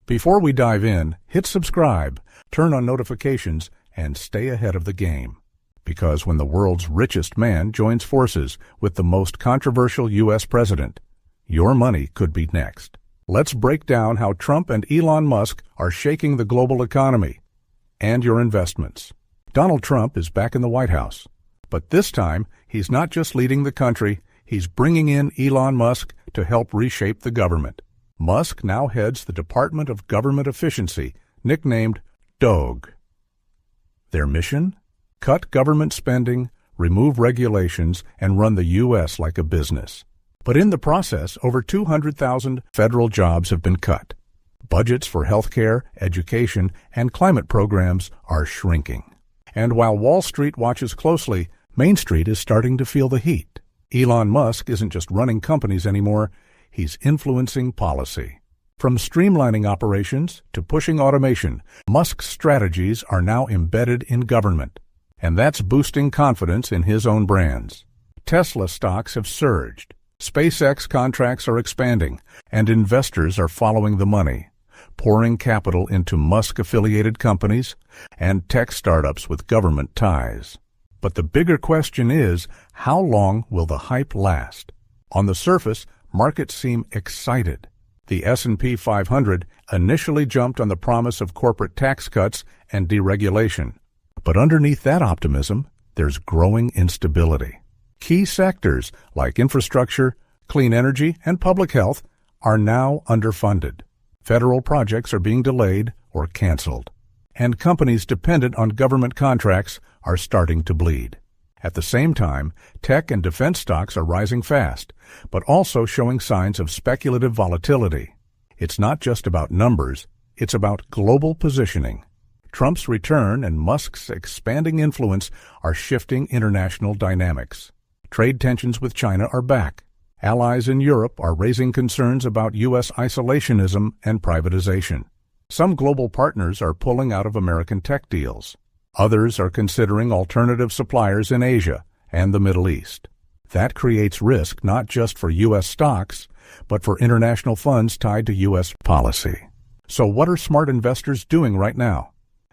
Before we dive in, hit subscribe, turn on notifications, and stay ahead of the game. Because when the world's richest man joins forces with the most controversial U.S. president, your money could be next. Let's break down how Trump and Elon Musk are shaking the global economy and your investments. Donald Trump is back in the White House, but this time he's not just leading the country, he's bringing in Elon Musk to help reshape the government. Musk now heads the Department of Government Efficiency, nicknamed DOGE. Their mission? Cut government spending, remove regulations, and run the U.S. like a business. But in the process, over 200,000 federal jobs have been cut. Budgets for healthcare, education, and climate programs are shrinking. And while Wall Street watches closely, Main Street is starting to feel the heat. Elon Musk isn't just running companies anymore, he's influencing policy. From streamlining operations to pushing automation, Musk's strategies are now embedded in government. And that's boosting confidence in his own brands. Tesla stocks have surged. SpaceX contracts are expanding, and investors are following the money, pouring capital into Musk-affiliated companies and tech startups with government ties. But the bigger question is, how long will the hype last? On the surface, markets seem excited. The S&P 500 initially jumped on the promise of corporate tax cuts and deregulation. But underneath that optimism, there's growing instability. Key sectors like infrastructure, clean energy, and public health are now underfunded. Federal projects are being delayed or canceled. And companies dependent on government contracts are starting to bleed. At the same time, tech and defense stocks are rising fast, but also showing signs of speculative volatility. It's not just about numbers, it's about global positioning. Trump's return and Musk's expanding influence are shifting international dynamics. Trade tensions with China are back. Allies in Europe are raising concerns about U.S. isolationism and privatization. Some global partners are pulling out of American tech deals. Others are considering alternative suppliers in Asia and the Middle East. That creates risk not just for U.S. stocks, but for international funds tied to U.S. policy. So what are smart investors doing right now?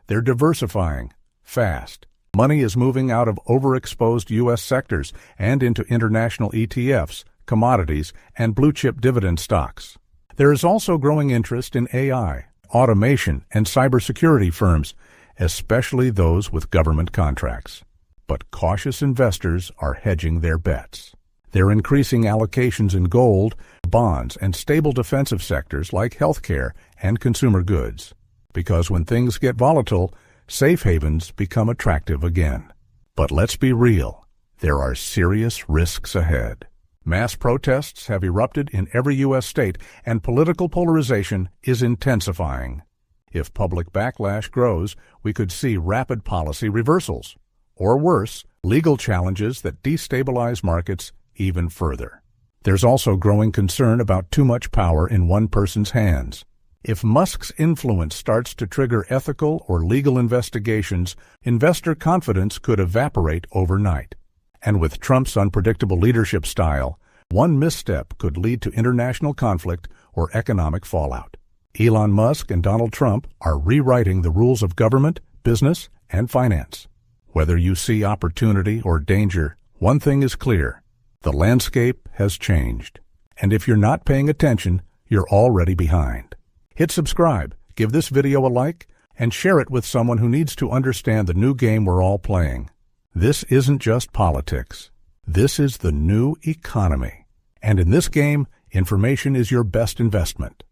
They're diversifying fast. Money is moving out of overexposed U.S. sectors and into international ETFs, commodities, and blue-chip dividend stocks. There is also growing interest in AI, automation, and cybersecurity firms, especially those with government contracts. But cautious investors are hedging their bets. They're increasing allocations in gold, bonds, and stable defensive sectors like healthcare and consumer goods. Because when things get volatile, safe havens become attractive again. But let's be real, there are serious risks ahead. Mass protests have erupted in every U.S. state, and political polarization is intensifying. If public backlash grows, we could see rapid policy reversals, or worse, legal challenges that destabilize markets even further. There's also growing concern about too much power in one person's hands. If Musk's influence starts to trigger ethical or legal investigations, investor confidence could evaporate overnight. And with Trump's unpredictable leadership style, one misstep could lead to international conflict or economic fallout. Elon Musk and Donald Trump are rewriting the rules of government, business, and finance. Whether you see opportunity or danger, one thing is clear: the landscape has changed. And if you're not paying attention, you're already behind. Hit subscribe, give this video a like, and share it with someone who needs to understand the new game we're all playing. This isn't just politics. This is the new economy. And in this game, information is your best investment.